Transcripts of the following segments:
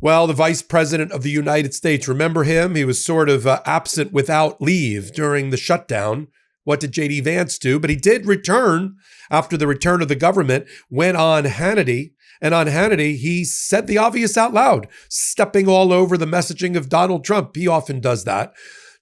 Well, the vice president of the United States, remember him? He was sort of absent without leave during the shutdown. What did J.D. Vance do? But he did return after the return of the government, went on Hannity. And on Hannity, he said the obvious out loud, stepping all over the messaging of Donald Trump. He often does that.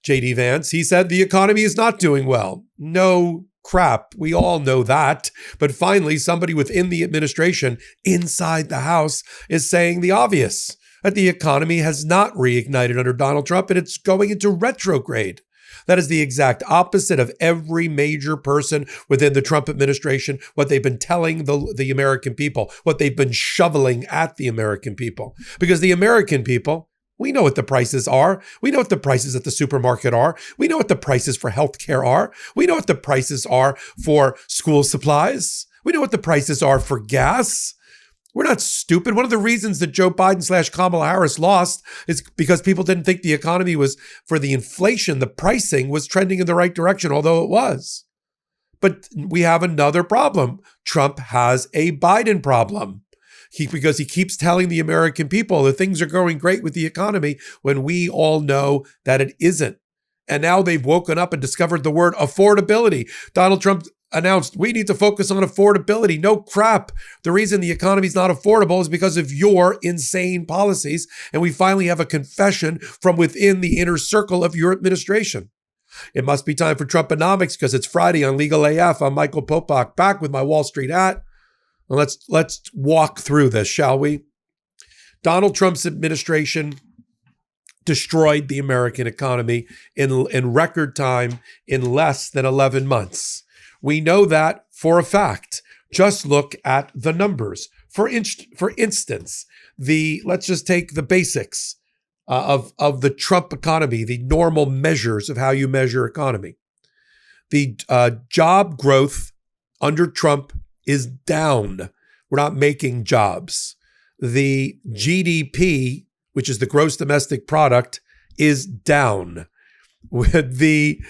J.D. Vance, he said the economy is not doing well. No crap. We all know that. But finally, somebody within the administration, inside the House, is saying the obvious, that the economy has not reignited under Donald Trump and it's going into retrograde. That is the exact opposite of every major person within the Trump administration, what they've been telling the American people, what they've been shoveling at the American people. Because the American people, we know what the prices are. We know what the prices at the supermarket are. We know what the prices for healthcare are. We know what the prices are for school supplies. We know what the prices are for gas. We're not stupid. One of the reasons that Joe Biden / Kamala Harris lost is because people didn't think the economy was, for the inflation, the pricing was trending in the right direction, although it was. But we have another problem. Trump has a Biden problem. Because he keeps telling the American people that things are going great with the economy when we all know that it isn't. And now they've woken up and discovered the word affordability. Donald Trump announced, we need to focus on affordability. No crap. The reason the economy is not affordable is because of your insane policies. And we finally have a confession from within the inner circle of your administration. It must be time for Trumponomics because it's Friday on Legal AF. I'm Michael Popok, back with my Wall Street hat. Well, let's walk through this, shall we? Donald Trump's administration destroyed the American economy in record time in less than 11 months. We know that for a fact. Just look at the numbers. For instance, let's just take the basics of the Trump economy, the normal measures of how you measure economy. The job growth under Trump is down. We're not making jobs. The GDP, which is the gross domestic product, is down. With the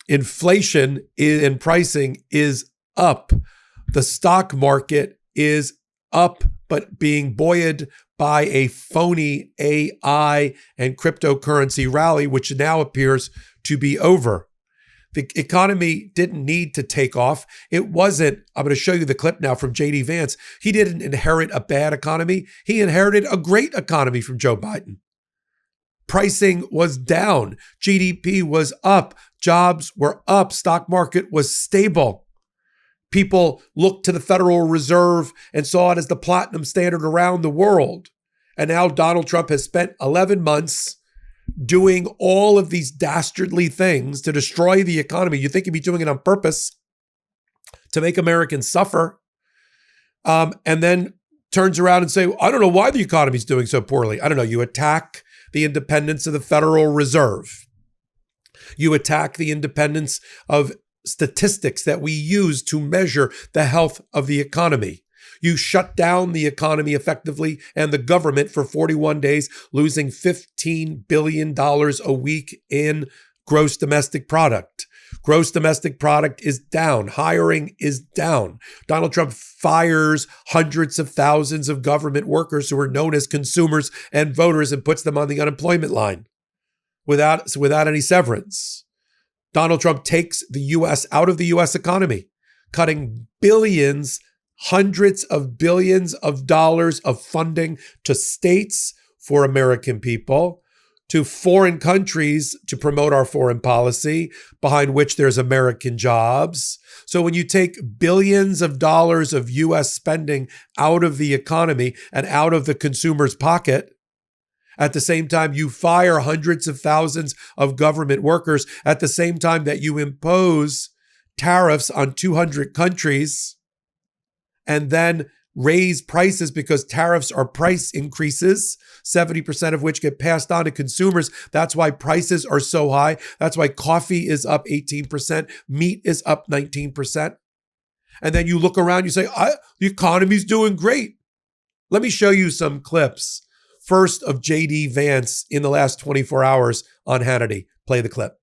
inflation in pricing is up. The stock market is up, but being buoyed by a phony AI and cryptocurrency rally, which now appears to be over. The economy didn't need to take off. It wasn't, I'm going to show you the clip now from J.D. Vance. He didn't inherit a bad economy. He inherited a great economy from Joe Biden. Pricing was down. GDP was up. Jobs were up. Stock market was stable. People looked to the Federal Reserve and saw it as the platinum standard around the world. And now Donald Trump has spent 11 months doing all of these dastardly things to destroy the economy. You think he'd be doing it on purpose to make Americans suffer, and then turns around and say, I don't know why the economy is doing so poorly. I don't know. You attack the independence of the Federal Reserve. You attack the independence of statistics that we use to measure the health of the economy. You shut down the economy effectively and the government for 41 days, losing $15 billion a week in gross domestic product. Gross domestic product is down. Hiring is down. Donald Trump fires hundreds of thousands of government workers who are known as consumers and voters and puts them on the unemployment line without any severance. Donald Trump takes the U.S. out of the U.S. economy, cutting billions, hundreds of billions of dollars of funding to states for American people, to foreign countries to promote our foreign policy, behind which there's American jobs. So when you take billions of dollars of U.S. spending out of the economy and out of the consumer's pocket, at the same time you fire hundreds of thousands of government workers, at the same time that you impose tariffs on 200 countries, and then raise prices because tariffs are price increases, 70% of which get passed on to consumers. That's why prices are so high. That's why coffee is up 18%, meat is up 19%. And then you look around, you say, the economy's doing great. Let me show you some clips. First of J.D. Vance in the last 24 hours on Hannity. Play the clip.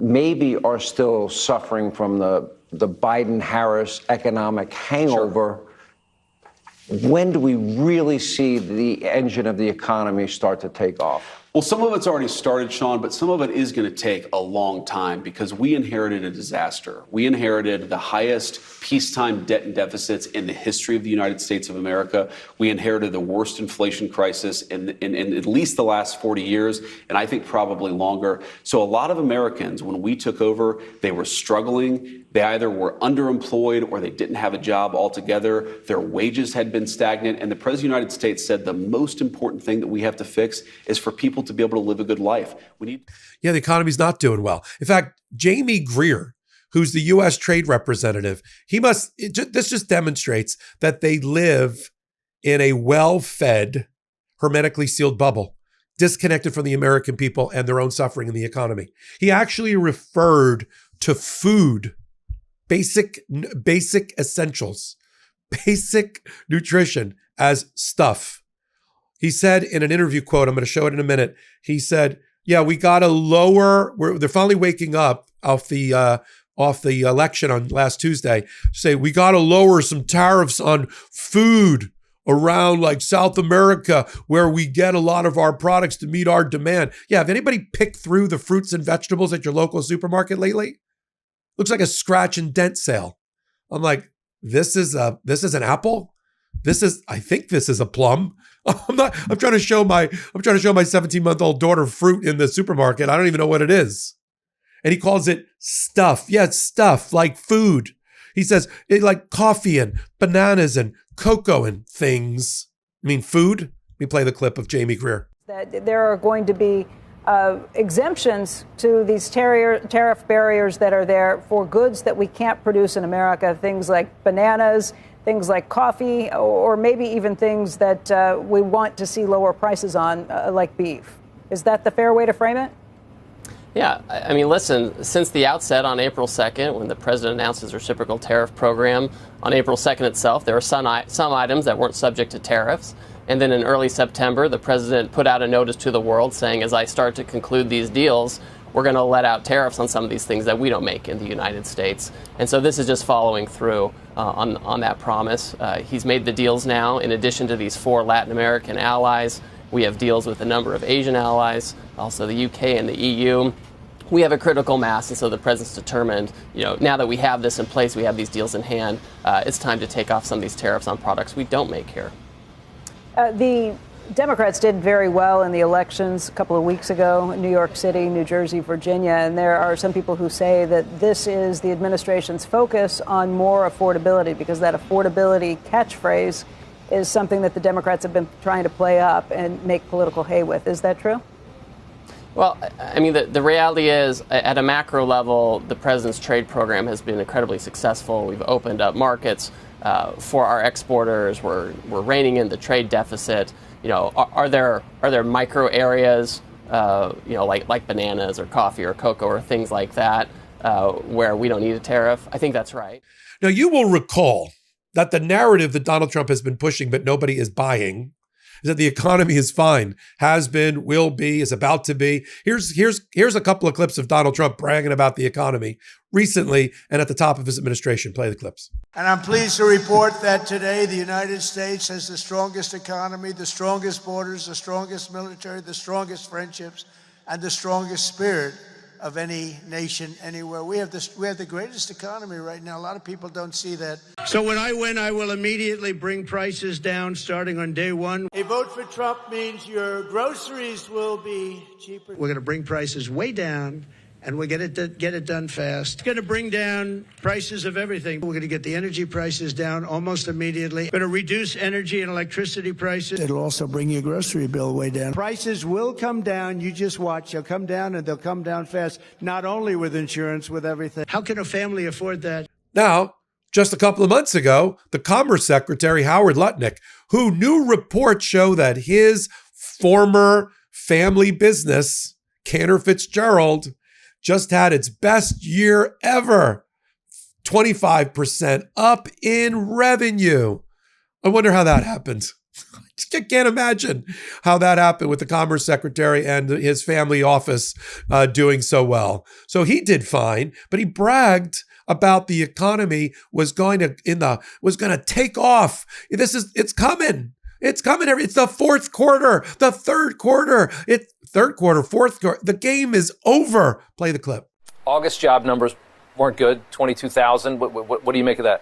Maybe are still suffering from the Biden-Harris economic hangover. Sure. When do we really see the engine of the economy start to take off? Well, some of it's already started, Sean, but some of it is going to take a long time because we inherited a disaster. We inherited the highest peacetime debt and deficits in the history of the United States of America. We inherited the worst inflation crisis in at least the last 40 years, and I think probably longer. So a lot of Americans, when we took over, they were struggling. They either were underemployed or they didn't have a job altogether. Their wages had been stagnant. And the President of the United States said the most important thing that we have to fix is for people to be able to live a good life. Yeah, the economy's not doing well. In fact, Jamie Greer, who's the U.S. trade representative, this just demonstrates that they live in a well-fed, hermetically sealed bubble, disconnected from the American people and their own suffering in the economy. He actually referred to food, basic essentials, basic nutrition as stuff. He said in an interview quote, I'm going to show it in a minute. He said, yeah, we got to lower, they're finally waking up off the election on last Tuesday, say we got to lower some tariffs on food around like South America where we get a lot of our products to meet our demand. Yeah, have anybody picked through the fruits and vegetables at your local supermarket lately? Looks like a scratch and dent sale. I'm like, this is an apple? I think this is a plum. I'm trying to show my 17-month-old daughter fruit in the supermarket. I don't even know what it is. And he calls it stuff. Yeah, it's stuff like food. He says it like coffee and bananas and cocoa and things. I mean, food. Let me play the clip of Jamie Greer. That there are going to be exemptions to these tariff barriers that are there for goods that we can't produce in America, things like bananas, things like coffee, or maybe even things that we want to see lower prices on, like beef. Is that the fair way to frame it? Yeah, I mean, listen, since the outset on April 2nd, when the president announced his reciprocal tariff program, on April 2nd itself, there were some items that weren't subject to tariffs. And then in early September, the president put out a notice to the world saying, as I start to conclude these deals, we're going to let out tariffs on some of these things that we don't make in the United States. And so this is just following through on that promise. He's made the deals now. In addition to these 4 Latin American allies, we have deals with a number of Asian allies, also the UK and the EU. We have a critical mass, and so the president's determined, now that we have this in place, we have these deals in hand, it's time to take off some of these tariffs on products we don't make here. The Democrats did very well in the elections a couple of weeks ago in New York City, New Jersey, Virginia, and there are some people who say that this is the administration's focus on more affordability, because that affordability catchphrase is something that the Democrats have been trying to play up and make political hay with. Is that true? Well, I mean, the reality is, at a macro level, the president's trade program has been incredibly successful. We've opened up markets for our exporters. We're reining in the trade deficit. Are there micro areas, like bananas or coffee or cocoa or things like that, where we don't need a tariff? I think that's right. Now, you will recall that the narrative that Donald Trump has been pushing, but nobody is buying, is that the economy is fine, has been, will be, is about to be. Here's a couple of clips of Donald Trump bragging about the economy recently and at the top of his administration. Play the clips. And I'm pleased to report that today the United States has the strongest economy, the strongest borders, the strongest military, the strongest friendships, and the strongest spirit of any nation anywhere. We have the greatest economy right now. A lot of people don't see that. So when I win, I will immediately bring prices down starting on day one. A vote for Trump means your groceries will be cheaper. We're going to bring prices way down, and we'll get it done fast. It's going to bring down prices of everything. We're going to get the energy prices down almost immediately. We're going to reduce energy and electricity prices. It'll also bring your grocery bill way down. Prices will come down. You just watch. They'll come down, and they'll come down fast, not only with insurance, with everything. How can a family afford that? Now, just a couple of months ago, the Commerce Secretary, Howard Lutnick, who new reports show that his former family business, Cantor Fitzgerald, just had its best year ever, 25% up in revenue. I wonder how that happened. I can't imagine how that happened with the Commerce Secretary and his family office doing so well. So he did fine, but he bragged about the economy was going to take off. It's coming. It's coming. It's the fourth quarter, the third quarter. Fourth quarter. The game is over. Play the clip. August job numbers weren't good, 22,000. What do you make of that?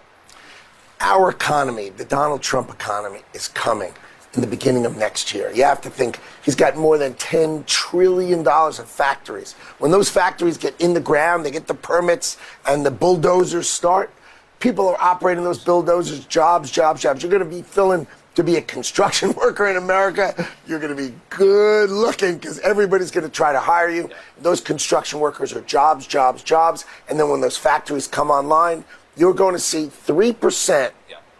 Our economy, the Donald Trump economy, is coming in the beginning of next year. You have to think he's got more than $10 trillion of factories. When those factories get in the ground, they get the permits and the bulldozers start, people are operating those bulldozers, jobs. You're going to be to be a construction worker in America, you're going to be good looking because everybody's going to try to hire you. Those construction workers are jobs. And then when those factories come online, you're going to see 3%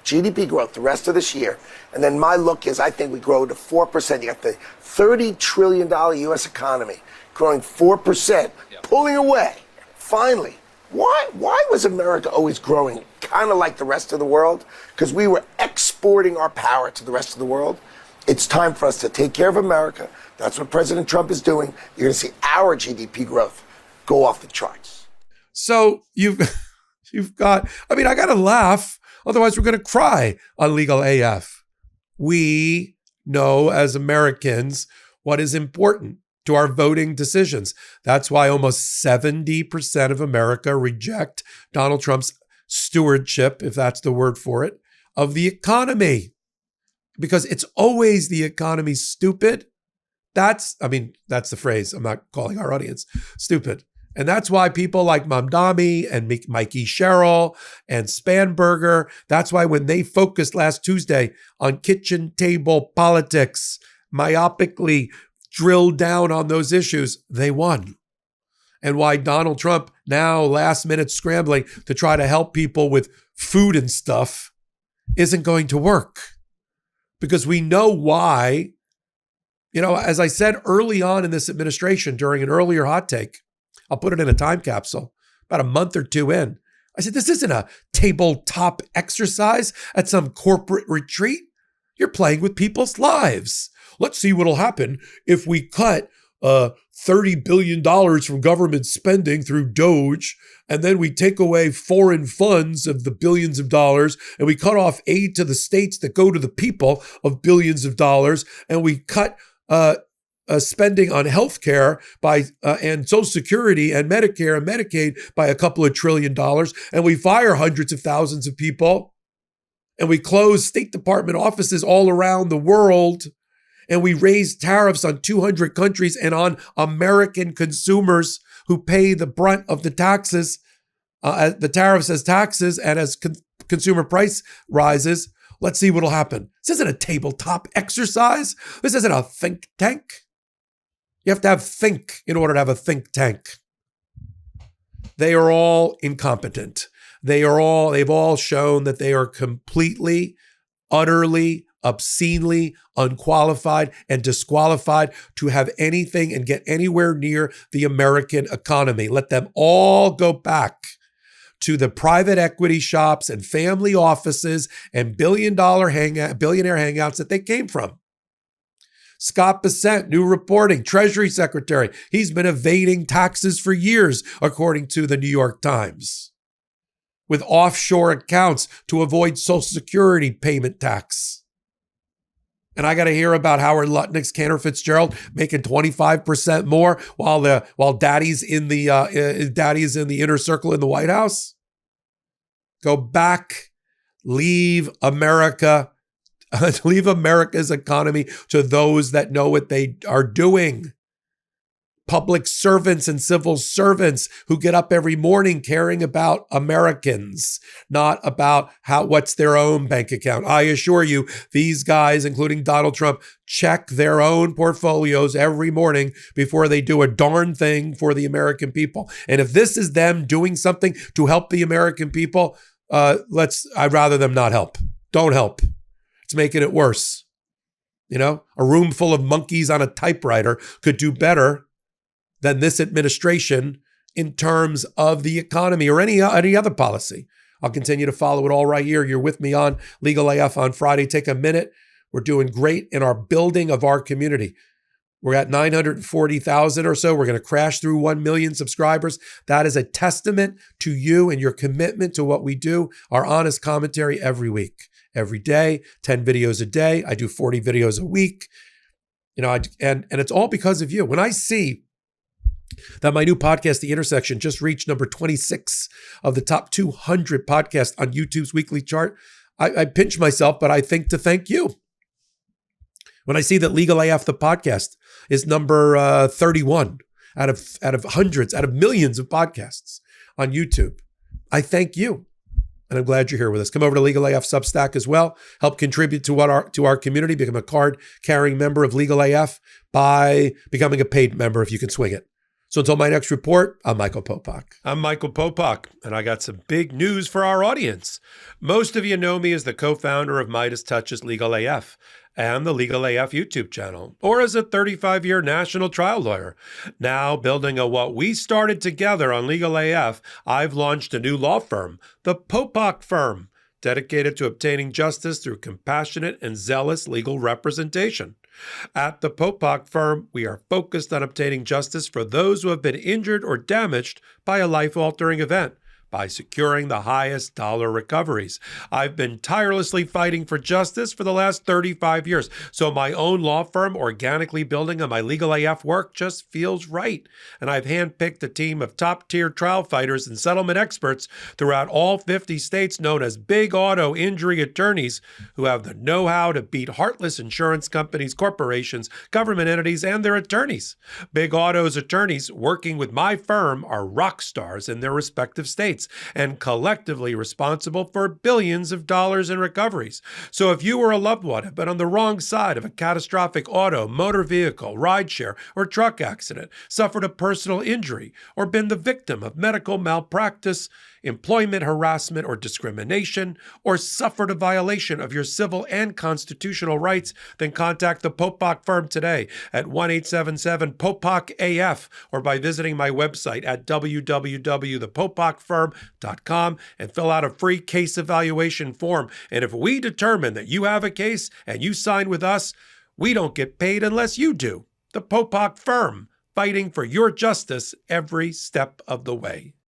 GDP growth the rest of this year. And then my look is I think we grow to 4%. You got the $30 trillion U.S. economy growing 4%, pulling away. Finally, why was America always growing kind of like the rest of the world? Because we were exporting our power to the rest of the world. It's time for us to take care of America. That's what President Trump is doing. You're going to see our GDP growth go off the charts. So you've got, I got to laugh. Otherwise, we're going to cry on Legal AF. We know as Americans what is important to our voting decisions. That's why almost 70% of America reject Donald Trump's stewardship, if that's the word for it, of the economy. Because it's always the economy, stupid. That's the phrase. I'm not calling our audience stupid. And that's why people like Mamdani and Mikey Sherrill and Spanberger, that's why when they focused last Tuesday on kitchen table politics, myopically drilled down on those issues, they won. And why Donald Trump now last minute scrambling to try to help people with food and stuff isn't going to work. Because we know why, as I said early on in this administration during an earlier hot take, I'll put it in a time capsule, about a month or two in. I said, this isn't a tabletop exercise at some corporate retreat. You're playing with people's lives. Let's see what'll happen if we cut $30 billion from government spending through Doge, and then we take away foreign funds of the billions of dollars, and we cut off aid to the states that go to the people of billions of dollars, and we cut spending on healthcare by and Social Security and Medicare and Medicaid by a couple of $1 trillion, and we fire hundreds of thousands of people, and we close State Department offices all around the world, and we raise tariffs on 200 countries and on American consumers who pay the brunt of the taxes, the tariffs as taxes and as consumer price rises. Let's see what'll happen. This isn't a tabletop exercise. This isn't a think tank. You have to have think in order to have a think tank. They are all incompetent. They've all shown that they are completely, utterly, obscenely unqualified and disqualified to have anything and get anywhere near the American economy. Let them all go back to the private equity shops and family offices and billionaire hangouts that they came from. Scott Bessent, new reporting, Treasury Secretary. He's been evading taxes for years, according to the New York Times, with offshore accounts to avoid Social Security payment tax. And I got to hear about Howard Lutnick's Cantor Fitzgerald making 25% more while Daddy's in the inner circle in the White House. Go back, leave America. Leave America's economy to those that know what they are doing. Public servants and civil servants who get up every morning caring about Americans, not about what's their own bank account. I assure you, these guys, including Donald Trump, check their own portfolios every morning before they do a darn thing for the American people. And if this is them doing something to help the American people, I'd rather them not help. Don't help. It's making it worse. A room full of monkeys on a typewriter could do better than this administration in terms of the economy or any other policy. I'll continue to follow it all right here. You're with me on Legal AF on Friday. Take a minute. We're doing great in our building of our community. We're at 940,000 or so. We're going to crash through 1 million subscribers. That is a testament to you and your commitment to what we do, our honest commentary every week, every day, 10 videos a day. I do 40 videos a week. And it's all because of you. When I see that my new podcast, The Intersection, just reached number 26 of the top 200 podcasts on YouTube's weekly chart, I pinch myself, but I think to thank you. When I see that Legal AF, the podcast, is number 31 out of hundreds, out of millions of podcasts on YouTube, I thank you. And I'm glad you're here with us. Come over to Legal AF Substack as well. Help contribute to our community. Become a card-carrying member of Legal AF by becoming a paid member if you can swing it. So until my next report, I'm Michael Popok. I'm Michael Popok, and I got some big news for our audience. Most of you know me as the co-founder of Midas Touch's Legal AF and the Legal AF YouTube channel, or as a 35-year national trial lawyer. Now, building on what we started together on Legal AF, I've launched a new law firm, the Popok Firm, dedicated to obtaining justice through compassionate and zealous legal representation. At the Popok Firm, we are focused on obtaining justice for those who have been injured or damaged by a life-altering event by securing the highest dollar recoveries. I've been tirelessly fighting for justice for the last 35 years, so my own law firm organically building on my Legal AF work just feels right. And I've handpicked a team of top-tier trial fighters and settlement experts throughout all 50 states known as big auto injury attorneys who have the know-how to beat heartless insurance companies, corporations, government entities, and their attorneys. Big Auto's attorneys working with my firm are rock stars in their respective states and collectively responsible for billions of dollars in recoveries. So if you or a loved one have been on the wrong side of a catastrophic auto, motor vehicle, rideshare, or truck accident, suffered a personal injury, or been the victim of medical malpractice, employment harassment or discrimination, or suffered a violation of your civil and constitutional rights, then contact the Popok Firm today at 1-877-POPOK-AF or by visiting my website at www.thepopokfirm.com and fill out a free case evaluation form. And if we determine that you have a case and you sign with us, we don't get paid unless you do. The Popok Firm, fighting for your justice every step of the way.